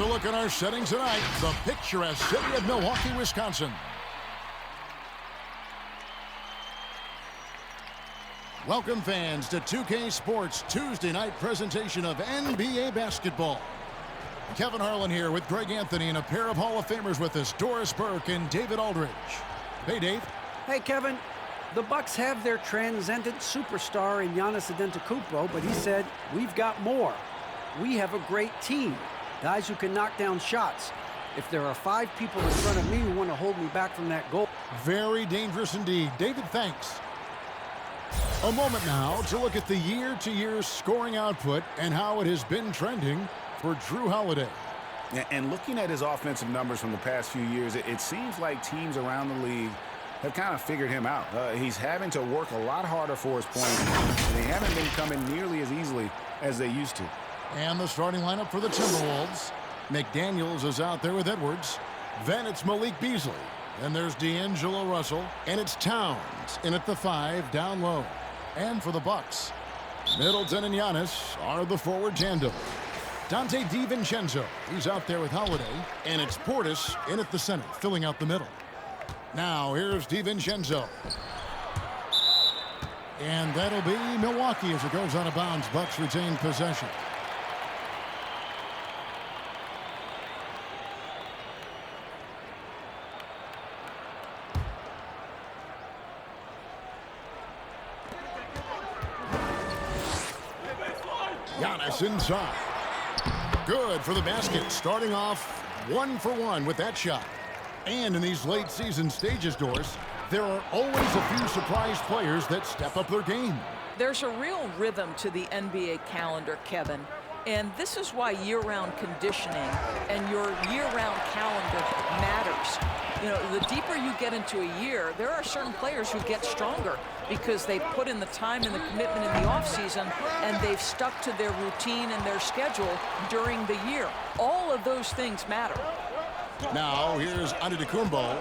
Here's a look at our settings tonight. The picturesque city of Milwaukee, Wisconsin. Welcome, fans, to 2K Sports Tuesday night presentation of NBA basketball. Kevin Harlan here with Greg Anthony and a pair of Hall of Famers with us, Doris Burke and David Aldridge. Hey, Dave. Hey, Kevin. The Bucks have their transcendent superstar in Giannis Antetokounmpo, but he said, we've got more. We have a great team. Guys who can knock down shots. If there are 5 people in front of me who want to hold me back from that goal. Very dangerous indeed. David, thanks. A moment now to look at the year-to-year scoring output and how it has been trending for Drew Holiday. And looking at his offensive numbers from the past few years, it seems like teams around the league have kind of figured him out. He's having to work a lot harder for his points, and they haven't been coming nearly as easily as they used to. And the starting lineup for the Timberwolves. McDaniels is out there with Edwards. Then it's Malik Beasley. Then there's D'Angelo Russell. And it's Towns in at the 5 down low. And for the Bucks, Middleton and Giannis are the forward tandem. Dante DiVincenzo, he's out there with Holiday. And it's Portis in at the center, filling out the middle. Now here's DiVincenzo. And that'll be Milwaukee as it goes out of bounds. Bucks retain possession. Giannis inside. Good for the basket. Starting off 1 for 1 with that shot. And in these late season stages, Doris, there are always a few surprise players that step up their game. There's a real rhythm to the NBA calendar, Kevin. And this is why year-round conditioning and your year-round calendar matters. You know, the deeper you get into a year, there are certain players who get stronger because they put in the time and the commitment in the offseason and they've stuck to their routine and their schedule during the year. All of those things matter. Now, here's Antetokounmpo.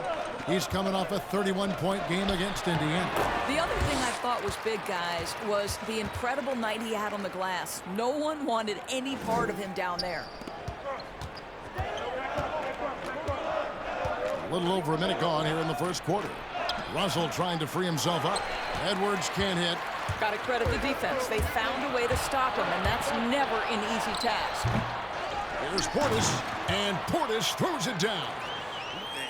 He's coming off a 31-point game against Indiana. The other thing I thought was big, guys, was the incredible night he had on the glass. No one wanted any part of him down there. A little over a minute gone here in the first quarter. Russell trying to free himself up. Edwards can't hit. Got to credit the defense. They found a way to stop him, and that's never an easy task. Here's Portis, and Portis throws it down.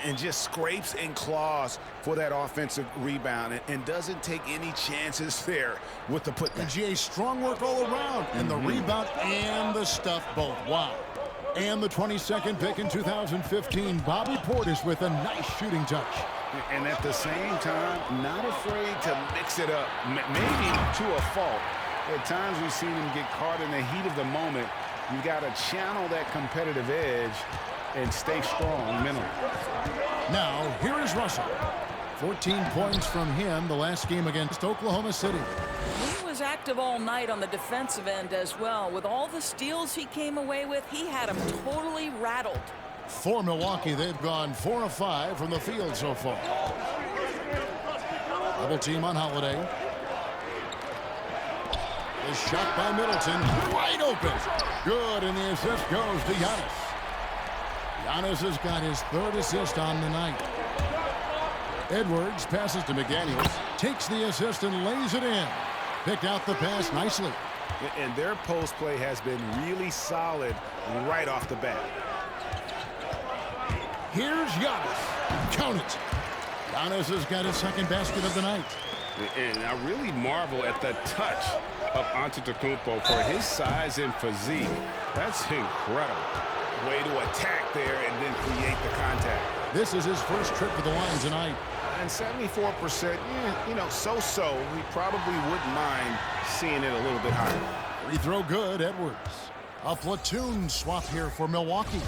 And just scrapes and claws for that offensive rebound and doesn't take any chances there with the putback. And GA, strong work all around. And the rebound and the stuff both. Wow. And the 22nd pick in 2015, Bobby Portis with a nice shooting touch. And at the same time, not afraid to mix it up, maybe to a fault. At times we've seen him get caught in the heat of the moment. You got to channel that competitive edge and stay strong mentally. Now, here is Russell. 14 points from him the last game against Oklahoma City. He was active all night on the defensive end as well. With all the steals he came away with, he had him totally rattled. For Milwaukee, they've gone 4 of 5 from the field so far. Double team on Holiday. The shot by Middleton, wide open. Good, and the assist goes to Giannis. Giannis has got his 3rd assist on the night. Edwards passes to McDaniels, takes the assist and lays it in. Picked out the pass nicely. And their post play has been really solid right off the bat. Here's Giannis. Count it. Giannis has got his 2nd basket of the night. And I really marvel at the touch of Antetokounmpo for his size and physique. That's incredible. Way to attack there and then create the contact. This is his first trip to the line tonight. And 74%, you know, so-so. We probably wouldn't mind seeing it a little bit higher. Free throw good, Edwards. A platoon swap here for Milwaukee.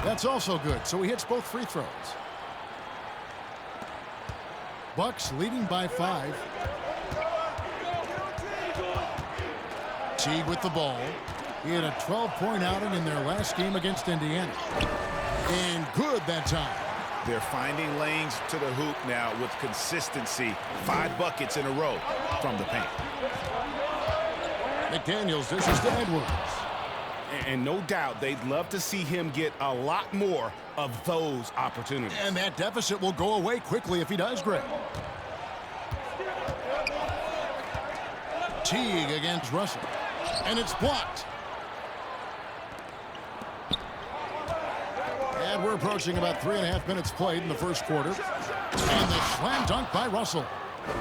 That's also good, so he hits both free throws. Bucks leading by 5. Teague with the ball. He had a 12-point outing in their last game against Indiana. And good that time. They're finding lanes to the hoop now with consistency. 5 buckets in a row from the paint. McDaniels dishes to Edwards. And no doubt they'd love to see him get a lot more of those opportunities. And that deficit will go away quickly if he does, Greg. Teague against Russell. And it's blocked. And we're approaching about 3.5 minutes played in the first quarter. And the slam dunk by Russell.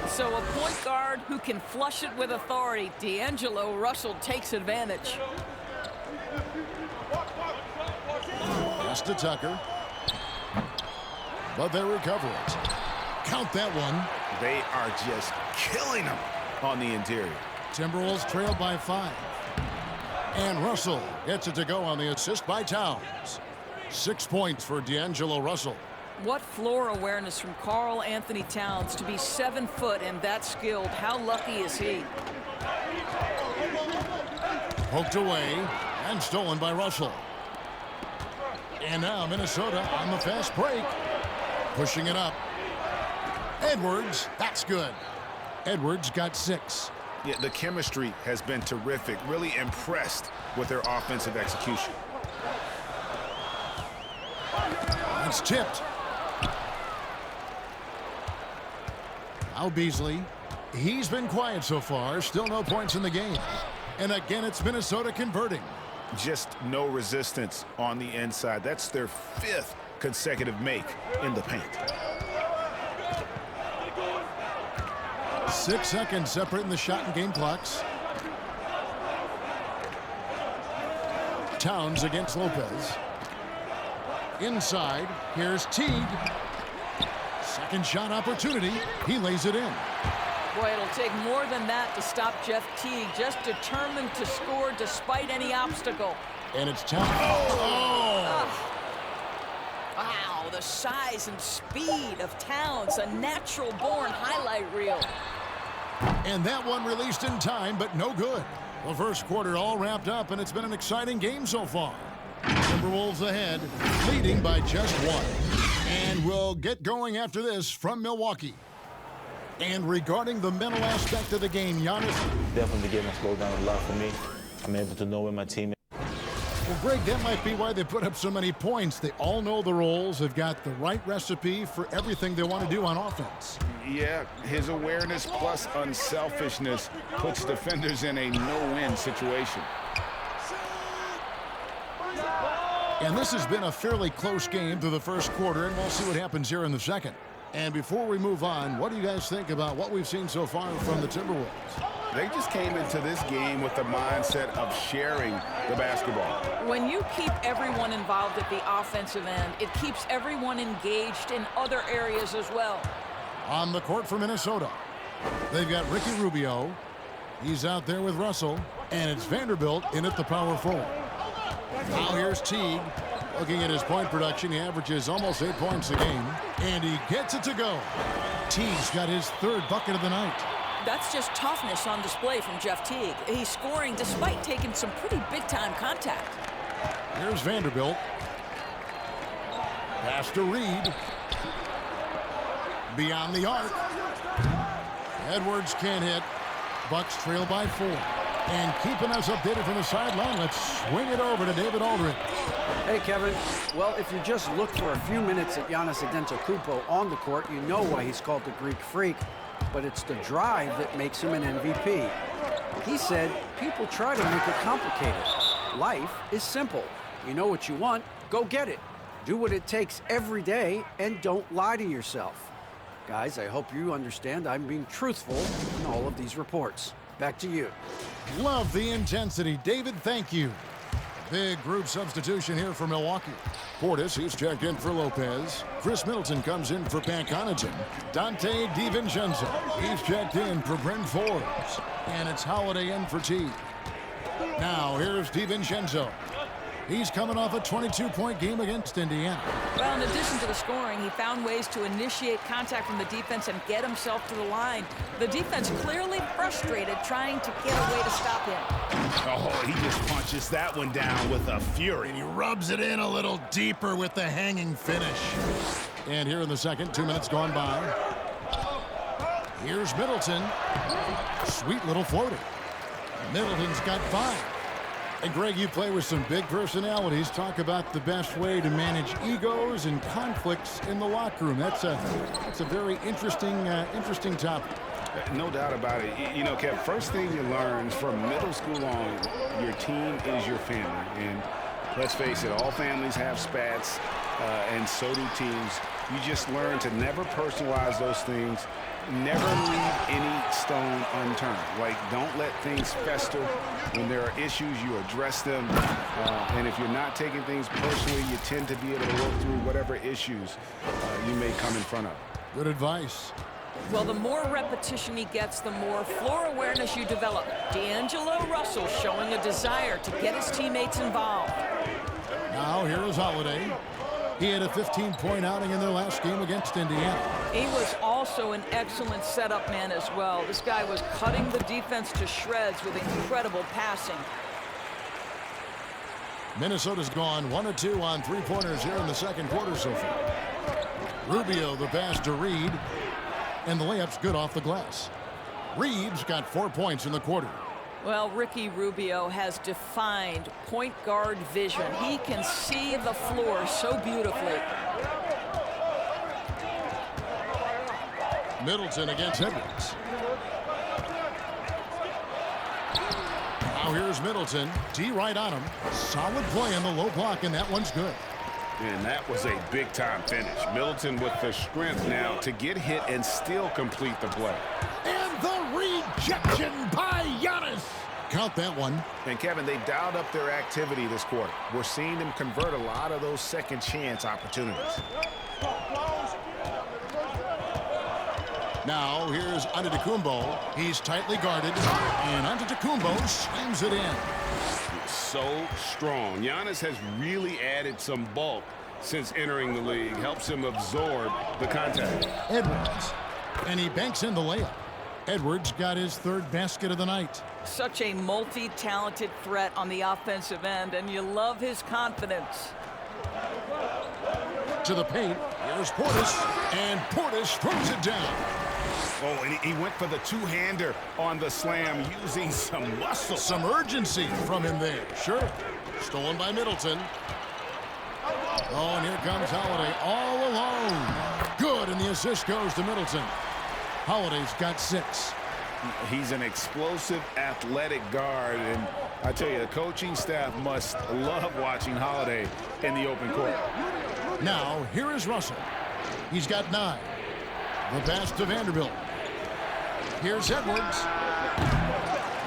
So a point guard who can flush it with authority. D'Angelo Russell takes advantage. Pass to Tucker. But they recover it. Count that one. They are just killing them on the interior. Timberwolves trail by 5. And Russell gets it to go on the assist by Towns. 6 points for D'Angelo Russell. What floor awareness from Karl Anthony Towns to be 7 foot and that skilled. How lucky is he? Poked away and stolen by Russell. And now Minnesota on the fast break. Pushing it up. Edwards, that's good. Edwards got 6. Yeah, the chemistry has been terrific. Really impressed with their offensive execution. It's tipped. Now Beasley. He's been quiet so far. Still no points in the game. And again, it's Minnesota converting. Just no resistance on the inside. That's their 5th consecutive make in the paint. 6 seconds separating the shot and game clocks. Towns against Lopez. Inside, here's Teague. Second shot opportunity. He lays it in. Boy, it'll take more than that to stop Jeff Teague. Just determined to score despite any obstacle. And it's Towns. Oh! Wow, the size and speed of Towns. A natural-born highlight reel. And that one released in time, but no good. The first quarter all wrapped up, and it's been an exciting game so far. Timberwolves ahead, leading by just 1. And we'll get going after this from Milwaukee. And regarding the mental aspect of the game, Giannis. Definitely getting slowed down a lot for me. I'm able to know where my team is. Well, Greg, that might be why they put up so many points. They all know the roles. They've got the right recipe for everything they want to do on offense. Yeah, his awareness plus unselfishness puts defenders in a no-win situation. And this has been a fairly close game through the first quarter, and we'll see what happens here in the second. And before we move on, what do you guys think about what we've seen so far from the Timberwolves? They just came into this game with the mindset of sharing the basketball. When you keep everyone involved at the offensive end, it keeps everyone engaged in other areas as well. On the court for Minnesota, they've got Ricky Rubio. He's out there with Russell, and it's Vanderbilt in at the power forward. Now here's Teague. Looking at his point production, he averages almost 8 points a game, and he gets it to go. Teague's got his 3rd bucket of the night. That's just toughness on display from Jeff Teague. He's scoring despite taking some pretty big-time contact. Here's Vanderbilt. Pass to Reed. Beyond the arc. Edwards can't hit. Bucks trail by 4. And keeping us updated from the sideline, let's swing it over to David Aldridge. Hey, Kevin. Well, if you just look for a few minutes at Giannis Antetokounmpo on the court, you know why he's called the Greek Freak. But it's the drive that makes him an MVP. He said, people try to make it complicated. Life is simple. You know what you want, go get it. Do what it takes every day, and don't lie to yourself. Guys, I hope you understand I'm being truthful in all of these reports. Back to you. Love the intensity. David, thank you. Big group substitution here for Milwaukee. Portis, he's checked in for Lopez. Chris Middleton comes in for Pat Connaughton. Dante DiVincenzo, he's checked in for Bryn Forbes. And it's Holiday in for Teague. Now, here's DiVincenzo. He's coming off a 22-point game against Indiana. Well, in addition to the scoring, he found ways to initiate contact from the defense and get himself to the line. The defense clearly frustrated, trying to get a way to stop him. Oh, he just punches that one down with a fury. And he rubs it in a little deeper with the hanging finish. And here in the second, 2 minutes gone by. Here's Middleton. Sweet little floater. Middleton's got 5. And Greg, you play with some big personalities. Talk about the best way to manage egos and conflicts in the locker room. That's a very interesting topic. No doubt about it. You know, Kev, first thing you learn from middle school on, your team is your family. And let's face it, all families have spats, and so do teams. You just learn to never personalize those things. Never leave any stone unturned. Like, don't let things fester. When there are issues, you address them. And if you're not taking things personally, you tend to be able to work through whatever issues you may come in front of. Good advice. Well, the more repetition he gets, the more floor awareness you develop. D'Angelo Russell showing a desire to get his teammates involved. Now here is Holiday. He had a 15-point outing in their last game against Indiana. He was also an excellent setup man as well. This guy was cutting the defense to shreds with incredible passing. Minnesota's gone 1 of 2 on three-pointers here in the second quarter so far. Rubio the pass to Reed, and the layup's good off the glass. Reed's got 4 points in the quarter. Well, Ricky Rubio has defined point guard vision. He can see the floor so beautifully. Middleton against Edwards. Now here's Middleton. D right on him. Solid play in the low block, and that one's good. And that was a big-time finish. Middleton with the strength now to get hit and still complete the play. And the rejection by Giannis. Count that one. And, Kevin, they've dialed up their activity this quarter. We're seeing them convert a lot of those second-chance opportunities. Now here's Antetokounmpo. He's tightly guarded, and Antetokounmpo slams it in. So strong. Giannis has really added some bulk since entering the league. Helps him absorb the contact. Edwards. And he banks in the layup. Edwards got his 3rd basket of the night. Such a multi-talented threat on the offensive end, and you love his confidence. To the paint. Here's Portis. And Portis throws it down. Oh, and he went for the two-hander on the slam, using some muscle. Some urgency from him there. Sure. Stolen by Middleton. Oh, and here comes Holiday all alone. Good, and the assist goes to Middleton. Holiday's got 6. He's an explosive, athletic guard, and I tell you, the coaching staff must love watching Holiday in the open court. Now, here is Russell. He's got 9. The pass to Vanderbilt. Here's Edwards.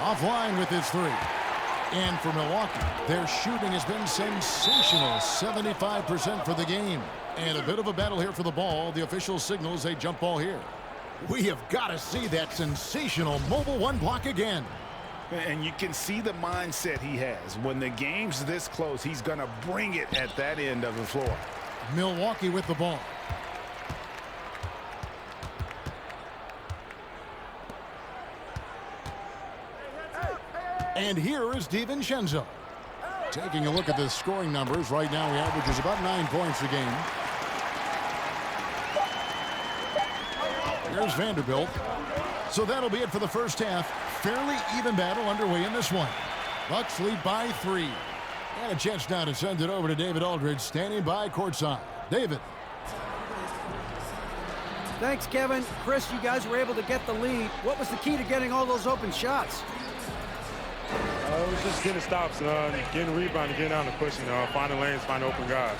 Offline with his 3. And for Milwaukee, their shooting has been sensational. 75% for the game. And a bit of a battle here for the ball. The official signals a jump ball here. We have got to see that sensational mobile 1 block again. And you can see the mindset he has. When the game's this close, he's going to bring it at that end of the floor. Milwaukee with the ball. And here is DiVincenzo. Taking a look at the scoring numbers, right now he averages about 9 points a game. Here's Vanderbilt. So that'll be it for the first half. Fairly even battle underway in this one. Bucks lead by 3. And a chance now to send it over to David Aldridge, standing by courtside. David. Thanks, Kevin. Chris, you guys were able to get the lead. What was the key to getting all those open shots? It was just getting stops, getting rebound, getting out and pushing, finding lanes, finding open guys.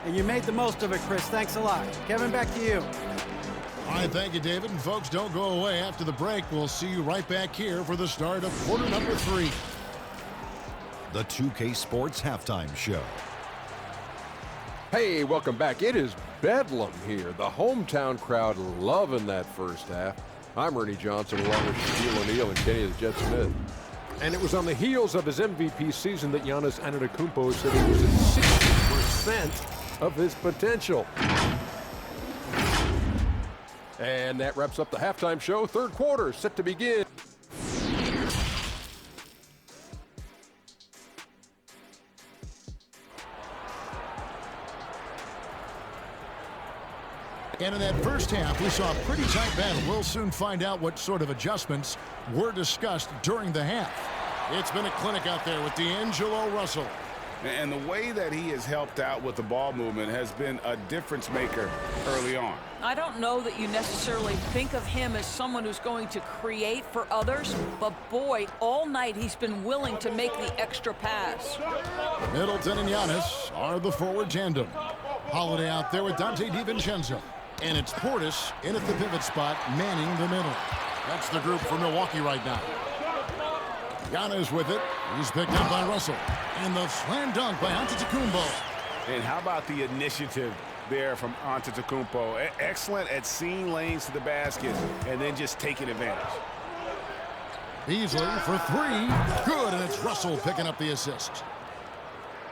And you made the most of it, Chris. Thanks a lot. Kevin, back to you. All right, thank you, David. And folks, don't go away. After the break, we'll see you right back here for the start of quarter number 3. The 2K Sports Halftime Show. Hey, welcome back. It is Bedlam here. The hometown crowd loving that first half. I'm Ernie Johnson along with Shaquille O'Neal and Kenny the Jet Smith. And it was on the heels of his MVP season that Giannis Antetokounmpo said he was at 60% of his potential. And that wraps up the halftime show. Third quarter set to begin. And in that first half, we saw a pretty tight battle. We'll soon find out what sort of adjustments were discussed during the half. It's been a clinic out there with D'Angelo Russell. And the way that he has helped out with the ball movement has been a difference maker early on. I don't know that you necessarily think of him as someone who's going to create for others, but boy, all night he's been willing to make the extra pass. Middleton and Giannis are the forward tandem. Holiday out there with Dante DiVincenzo. And it's Portis in at the pivot spot, manning the middle. That's the group for Milwaukee right now. Giannis with it. He's picked up by Russell. And the slam dunk by Antetokounmpo. And how about the initiative there from Antetokounmpo? Excellent at seeing lanes to the basket and then just taking advantage. Beasley for three. Good, and it's Russell picking up the assist.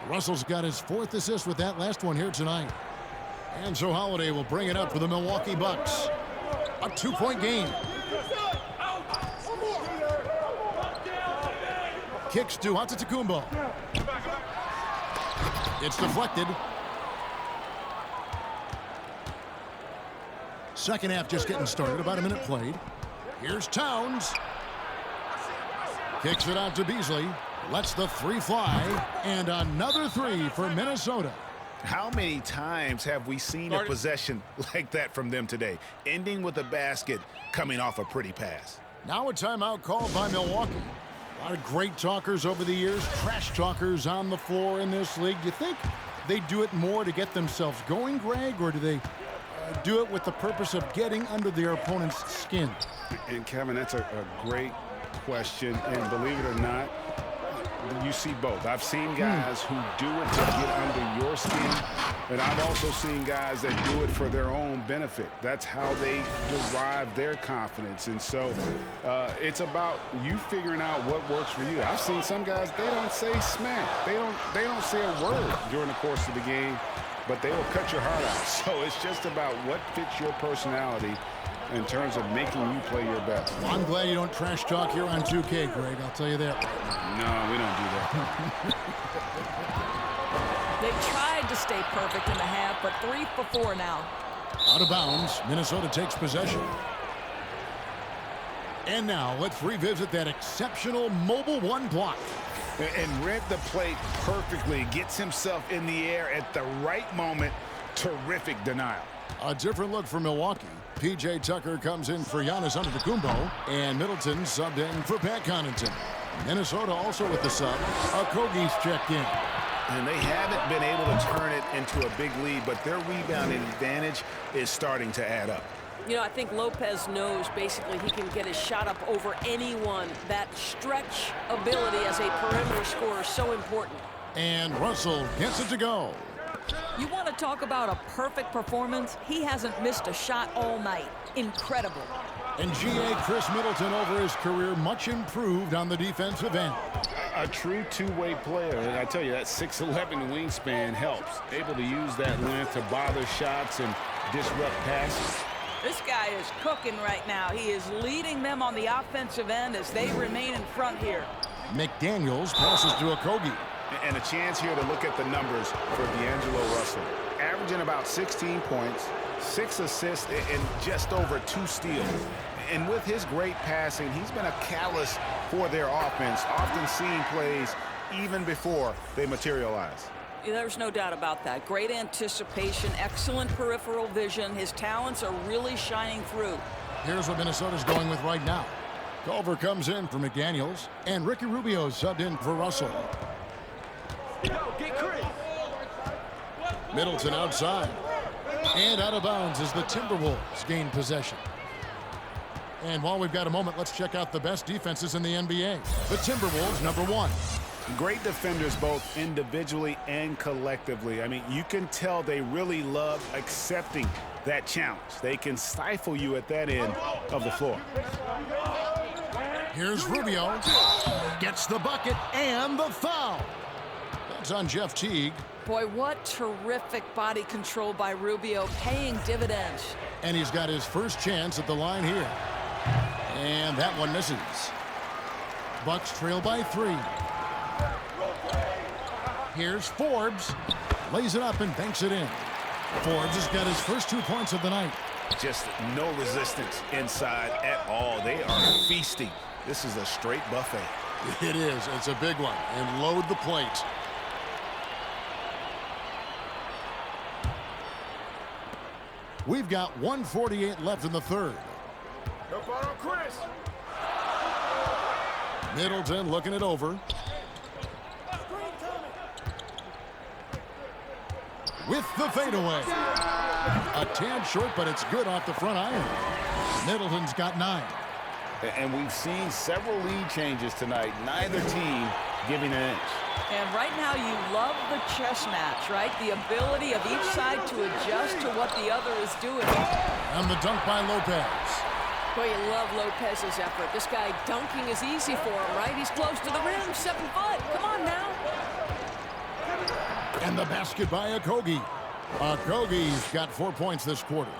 Russell's got his 4th assist with that last one here tonight. And so Holiday will bring it up for the Milwaukee Bucks. A 2-point game. Kicks to Antetokounmpo. It's deflected. Second half just getting started. About a minute played. Here's Towns. Kicks it out to Beasley. Lets the three fly. And another three for Minnesota. How many times have we seen a possession like that from them today? Ending with a basket, coming off a pretty pass. Now a timeout called by Milwaukee. A lot of great talkers over the years, trash talkers on the floor in this league. Do you think they do it more to get themselves going, Greg, or do they do it with the purpose of getting under their opponent's skin? And Kevin, that's a great question, and believe it or not, you see both. I've seen guys who do it to get under your skin, and I've also seen guys that do it for their own benefit. That's how they derive their confidence. And so it's about you figuring out what works for you. I've seen some guys, they don't say smack. They don't say a word during the course of the game, but they will cut your heart out. So it's just about what fits your personality in terms of making you play your best. Well, I'm glad you don't trash talk here on 2K, Greg. I'll tell you that. No, we don't do that. They tried to stay perfect in the half, but 3 for 4 now. Out of bounds. Minnesota takes possession. And now let's revisit that exceptional mobile one block. And read the play perfectly. Gets himself in the air at the right moment. Terrific denial. A different look for Milwaukee. P.J. Tucker comes in for Giannis Antetokounmpo, and Middleton subbed in for Pat Connaughton. Minnesota also with the sub. Okogie's checked in. And they haven't been able to turn it into a big lead, but their rebounding advantage is starting to add up. You know, I think Lopez knows basically he can get his shot up over anyone. That stretch ability as a perimeter scorer is so important. And Russell gets it to go. You want to talk about a perfect performance? He hasn't missed a shot all night. Incredible. And G.A. Chris Middleton over his career much improved on the defensive end. A true two-way player, and I tell you, that 6'11" wingspan helps. Able to use that length to bother shots and disrupt passes. This guy is cooking right now. He is leading them on the offensive end as they remain in front here. McDaniels passes to Okogie. And a chance here to look at the numbers for D'Angelo Russell. Averaging about 16 points, 6 assists, and just over 2 steals. And with his great passing, he's been a catalyst for their offense, often seeing plays even before they materialize. There's no doubt about that. Great anticipation, excellent peripheral vision. His talents are really shining through. Here's what Minnesota's going with right now. Culver comes in for McDaniels, and Ricky Rubio subbed in for Russell. Middleton outside. And out of bounds as the Timberwolves gain possession. And while we've got a moment, let's check out the best defenses in the NBA. The Timberwolves, number 1. Great defenders both individually and collectively. I mean, you can tell they really love accepting that challenge. They can stifle you at that end of the floor. Here's Rubio. Gets the bucket and the foul. That's on Jeff Teague. Boy, what terrific body control by Rubio, paying dividends. And he's got his first chance at the line here. And that one misses. Bucks trail by 3. Here's Forbes. Lays it up and banks it in. Forbes has got his first 2 points of the night. Just no resistance inside at all. They are feasting. This is a straight buffet. It is. It's a big one. And load the plate. We've got 1:48 left in the third. Middleton looking it over. With the fadeaway. A tad short, but it's good off the front iron. Middleton's got 9. And we've seen several lead changes tonight. Neither team giving an inch. And right now you love the chess match, right? The ability of each side to adjust to what the other is doing. And the dunk by Lopez. Boy, you love Lopez's effort. This guy dunking is easy for him, right? He's close to the rim, 7 foot. Come on now. And the basket by Okogie. Okogie's got 4 points this quarter.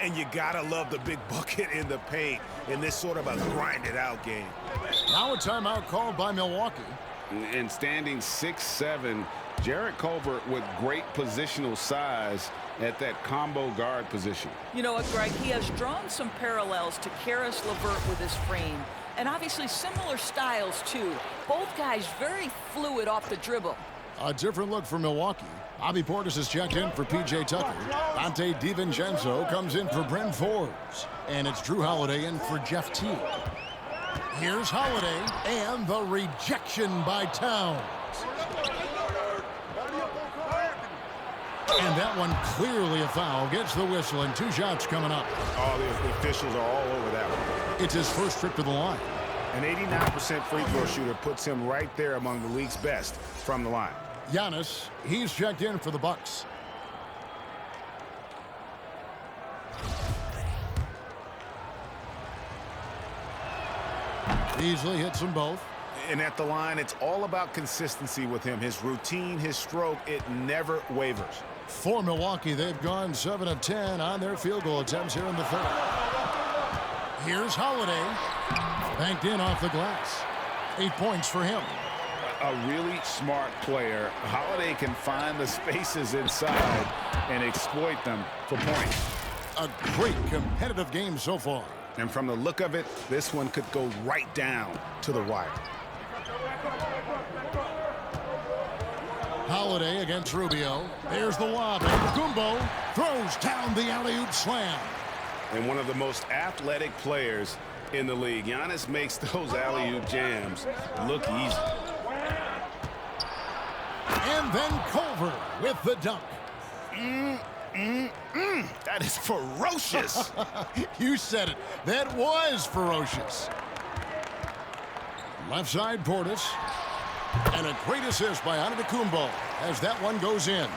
And you gotta love the big bucket in the paint in this sort of a grinded-out game. Now a timeout called by Milwaukee. And standing 6'7", Jarrett Culver with great positional size at that combo guard position. You know what, Greg? He has drawn some parallels to Karis LeVert with his frame. And obviously similar styles, too. Both guys very fluid off the dribble. A different look for Milwaukee. Bobby Portis has checked in for P.J. Tucker. Dante DiVincenzo comes in for Bryn Forbes. And it's Drew Holiday in for Jeff Teague. Here's Holiday and the rejection by Towns. And that one clearly a foul. Gets the whistle and 2 shots coming up. Oh, the officials are all over that one. It's his first trip to the line. An 89% free throw shooter puts him right there among the league's best from the line. Giannis, he's checked in for the Bucks. Beasley hits them both. And at the line, it's all about consistency with him. His routine, his stroke, it never wavers. For Milwaukee, they've gone 7 of 10 on their field goal attempts here in the third. Here's Holiday. Banked in off the glass. 8 points for him. A really smart player. Holiday can find the spaces inside and exploit them for points. A great competitive game so far. And from the look of it, this one could go right down to the wire. Holiday against Rubio. There's the lob. And Gumbo throws down the alley-oop slam. And one of the most athletic players in the league. Giannis makes those alley-oop jams look easy. And then Culver with the dunk. That is ferocious. You said it. That was ferocious. Left side Portis. And a great assist by Antetokounmpo as that one goes in.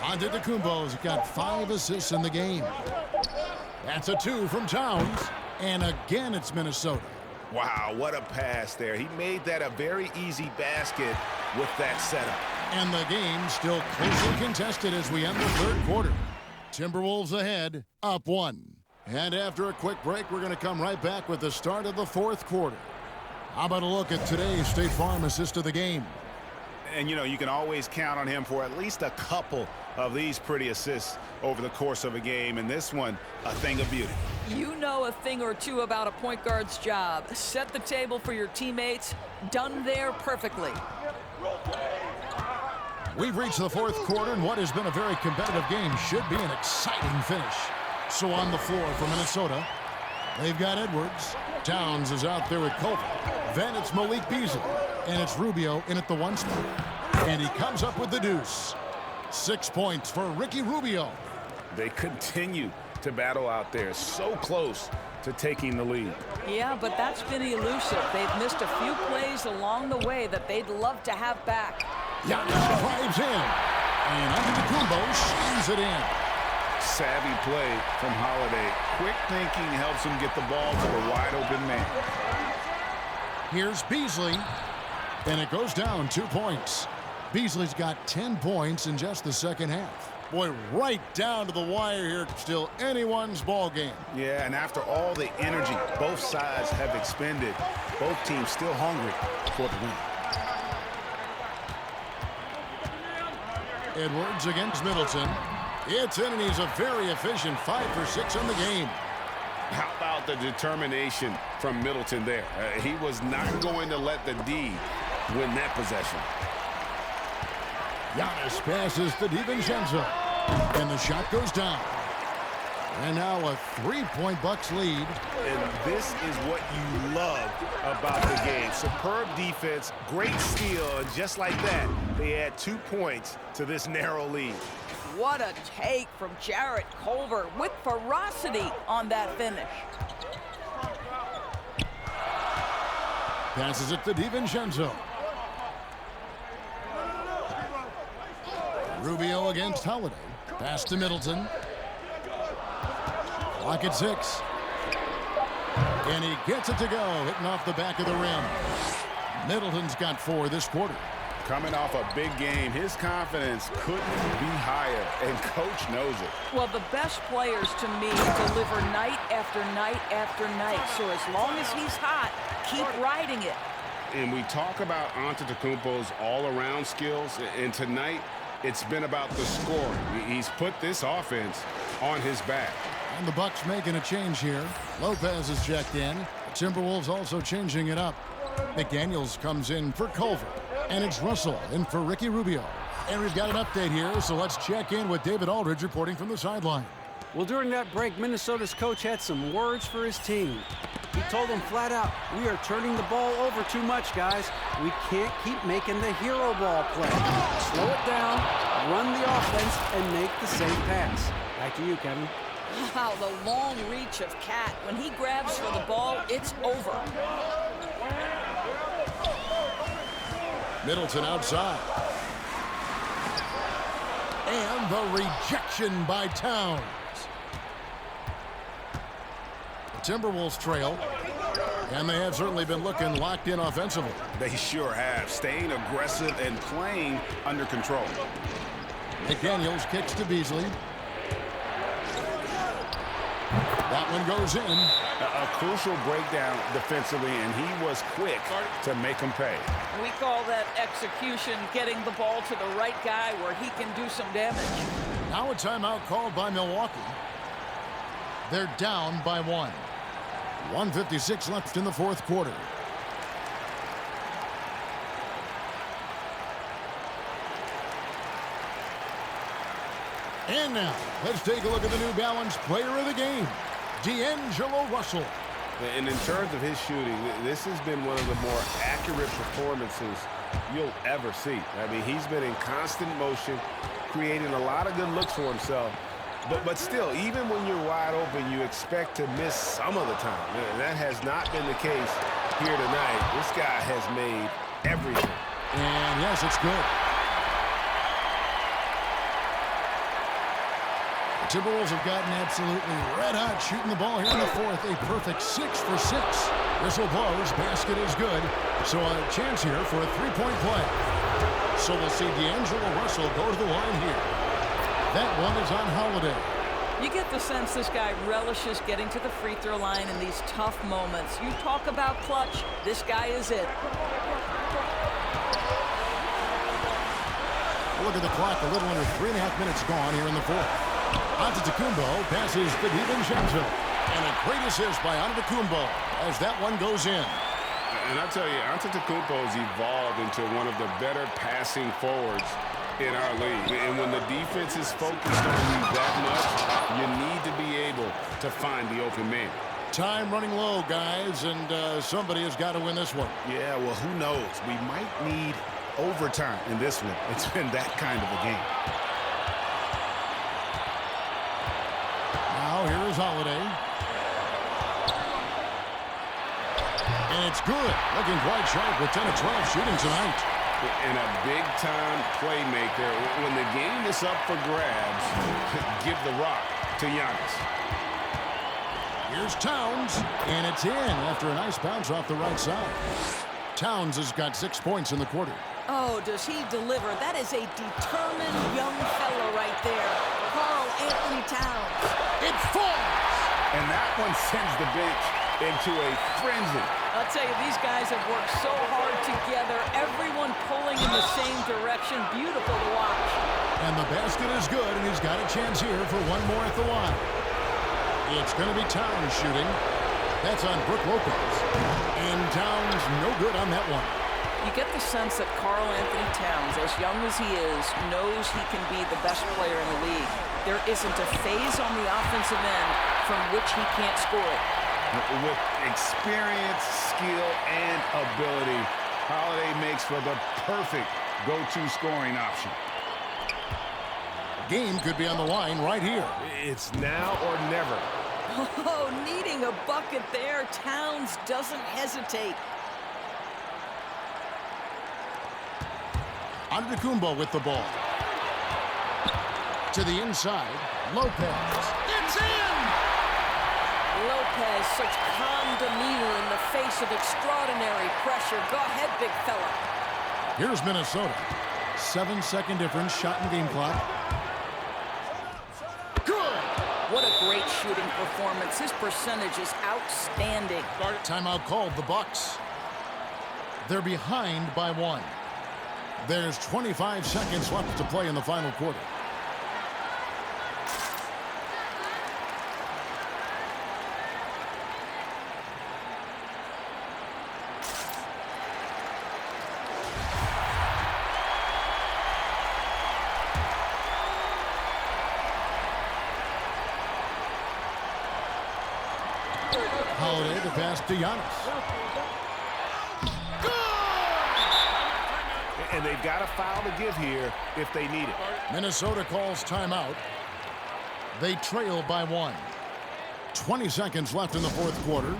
Antetokounmpo's got 5 assists in the game. That's a 2 from Towns. And again, it's Minnesota. Wow, what a pass there. He made that a very easy basket with that setup. And the game still closely contested as we end the third quarter. Timberwolves ahead, up 1. And after a quick break, we're going to come right back with the start of the fourth quarter. How about a look at today's State Farm assist of the game? And, you know, you can always count on him for at least a couple of these pretty assists over the course of a game. And this one, a thing of beauty. You know a thing or two about a point guard's job. Set the table for your teammates. Done there perfectly. We've reached the fourth quarter, and what has been a very competitive game should be an exciting finish. So on the floor for Minnesota, they've got Edwards. Towns is out there with Culver. Then it's Malik Beasley, and it's Rubio in at the 1 spot. And he comes up with the deuce. 6 points for Ricky Rubio. They continue to battle out there, so close to taking the lead. Yeah, but that's been elusive. They've missed a few plays along the way that they'd love to have back. Giannis drives in, and Antetokounmpo shines it in. Savvy play from Holiday. Quick thinking helps him get the ball to the wide open man. Here's Beasley, and it goes down 2 points. Beasley's got 10 points in just the second half. Boy, right down to the wire here. Still anyone's ball game. Yeah, and after all the energy both sides have expended, both teams still hungry for the win. Edwards against Middleton. It's in, and he's a very efficient 5 for 6 in the game. How about the determination from Middleton there? He was not going to let the D win that possession. Giannis passes to DiVincenzo, and the shot goes down. And now a 3-point Bucks lead. And this is what you love about the game. Superb defense, great steal, and just like that, they add 2 points to this narrow lead. What a take from Jarrett Culver with ferocity on that finish. Passes it to DiVincenzo. Rubio against Holiday. Pass to Middleton. Clock at 6. And he gets it to go, hitting off the back of the rim. Middleton's got 4 this quarter. Coming off a big game, his confidence couldn't be higher, and Coach knows it. Well, the best players, to me, deliver night after night after night. So as long as he's hot, keep riding it. And we talk about Antetokounmpo's all-around skills, and tonight it's been about the scoring. He's put this offense on his back. And the Bucks making a change here. Lopez is checked in. The Timberwolves also changing it up. McDaniels comes in for Culver. And it's Russell in for Ricky Rubio. And we've got an update here, so let's check in with David Aldridge reporting from the sideline. Well, during that break, Minnesota's coach had some words for his team. He told them flat out, we are turning the ball over too much, guys. We can't keep making the hero ball play. Slow it down, run the offense, and make the safe pass. Back to you, Kevin. Wow, the long reach of Cat. When he grabs for the ball, it's over. Middleton outside. And the rejection by Towns. The Timberwolves trail. And they have certainly been looking locked in offensively. They sure have, staying aggressive and playing under control. McDaniels kicks to Beasley. That one goes in. A crucial breakdown defensively, and he was quick to make him pay. We call that execution, getting the ball to the right guy where he can do some damage. Now a timeout called by Milwaukee. They're down by 1. 1:56 left in the fourth quarter. And now, let's take a look at the New Balance player of the game, D'Angelo Russell. And in terms of his shooting, this has been one of the more accurate performances you'll ever see. I mean, he's been in constant motion, creating a lot of good looks for himself. But still, even when you're wide open, you expect to miss some of the time. And that has not been the case here tonight. This guy has made everything. And yes, it's good. Timberwolves have gotten absolutely red hot shooting the ball here in the fourth. A perfect 6 for 6. Whistle blows. Basket is good. So a chance here for a three-point play. So we'll see D'Angelo Russell go to the line here. That one is on Holiday. You get the sense this guy relishes getting to the free throw line in these tough moments. You talk about clutch. This guy is it. Look at the clock. A little under 3.5 minutes gone here in the fourth. Antetokounmpo passes to DiVincenzo. And a great assist by Antetokounmpo as that one goes in. And I tell you, Antetokounmpo's evolved into one of the better passing forwards in our league. And when the defense is focused on you that much, you need to be able to find the open man. Time running low, guys, and somebody has got to win this one. Yeah, well, who knows? We might need overtime in this one. It's been that kind of a game. Now here is Holiday. And it's good. Looking quite sharp with 10 of 12 shooting tonight. And a big-time playmaker. When the game is up for grabs, give the rock to Giannis. Here's Towns, and it's in after a nice bounce off the right side. Towns has got 6 points in the quarter. Oh, does he deliver? That is a determined young fella right there. Karl Anthony Towns. It falls! And that one sends the bench into a frenzy. I'll tell you, these guys have worked so hard together, everyone pulling in the same direction. Beautiful to watch. And the basket is good, and he's got a chance here for one more at the line. It's going to be Towns shooting. That's on Brook Lopez. And Towns no good on that one. You get the sense that Karl Anthony Towns, as young as he is, knows he can be the best player in the league. There isn't a phase on the offensive end from which he can't score it. With experience, skill, and ability, Holiday makes for the perfect go-to scoring option. Game could be on the line right here. It's now or never. Oh, needing a bucket there. Towns doesn't hesitate. Antetokounmpo with the ball. To the inside, Lopez. It's in! Lopez, such calm demeanor in the face of extraordinary pressure. Go ahead, big fella. Here's Minnesota. 7-second difference, shot in game clock. Good! What a great shooting performance. His percentage is outstanding. Timeout called, the Bucks. They're behind by 1. There's 25 seconds left to play in the final quarter. Holiday to pass to Giannis. And they've got a foul to give here if they need it. Minnesota calls timeout. They trail by 1. 20 seconds left in the fourth quarter.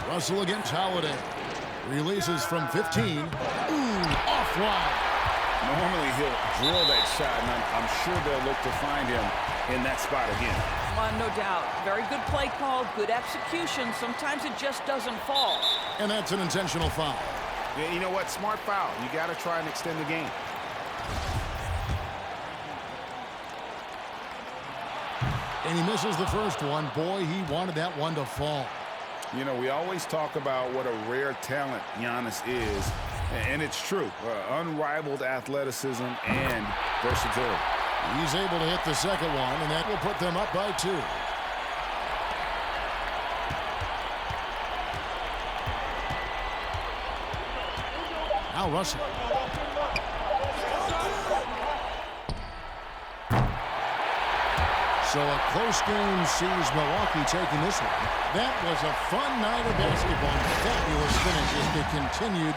Russell against Holiday. Releases from 15. Ooh, offline. Normally he'll drill that shot, and I'm sure they'll look to find him in that spot again. No doubt. Very good play call, good execution. Sometimes it just doesn't fall. And that's an intentional foul. Yeah, you know what? Smart foul. You got to try and extend the game. And he misses the first one. Boy, he wanted that one to fall. You know, we always talk about what a rare talent Giannis is, and it's true. Unrivaled athleticism and versatility. He's able to hit the second one, and that will put them up by 2. Now Russell. So a close game sees Milwaukee taking this one. That was a fun night of basketball. Fabulous finish as they continued